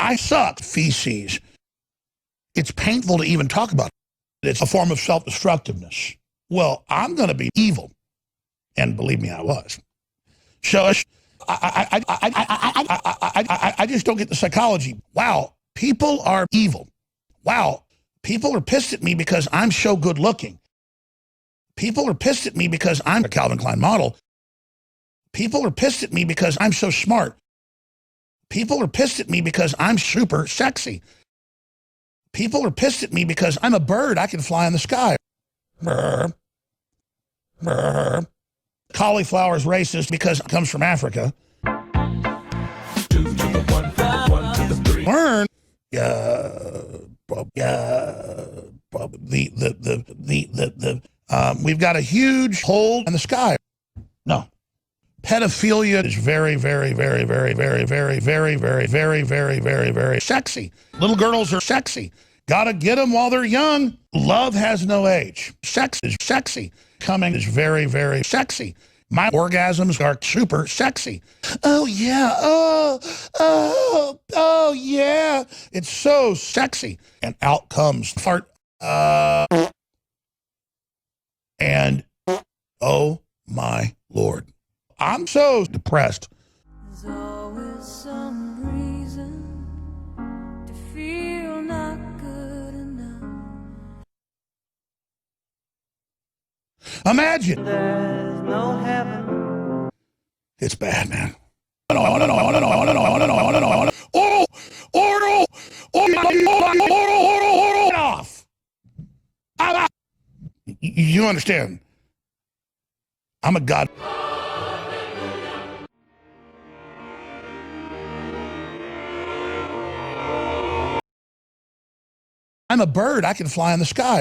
I suck. Feces. It's painful to even talk about it. It's a form of self-destructiveness. Well, I'm going to be evil. And believe me, I was. So I just don't get the psychology. Wow, people are evil. Wow, people are pissed at me because I'm so good looking. People are pissed at me because I'm a Calvin Klein model. People are pissed at me because I'm so smart. People are pissed at me because I'm super sexy. People are pissed at me because I'm a bird. I can fly in the sky. Brr. Brr. Cauliflower is racist because it comes from Africa. Learn. We've got a huge hole in the sky. No. Pedophilia is very, very, very, very, very, very, very, very, very, very, very, very sexy. Little girls are sexy. Gotta get them while they're young. Love has no age. Sex is sexy. Coming is very, very sexy. My orgasms are super sexy. Oh, yeah. Oh, yeah. It's so sexy. And out comes fart. And, oh, my Lord. I'm so depressed. There's always some reason to feel not good enough. Imagine. There's no heaven. It's bad, man. Off. You understand? I'm a god. I'm a bird. I can fly in the sky.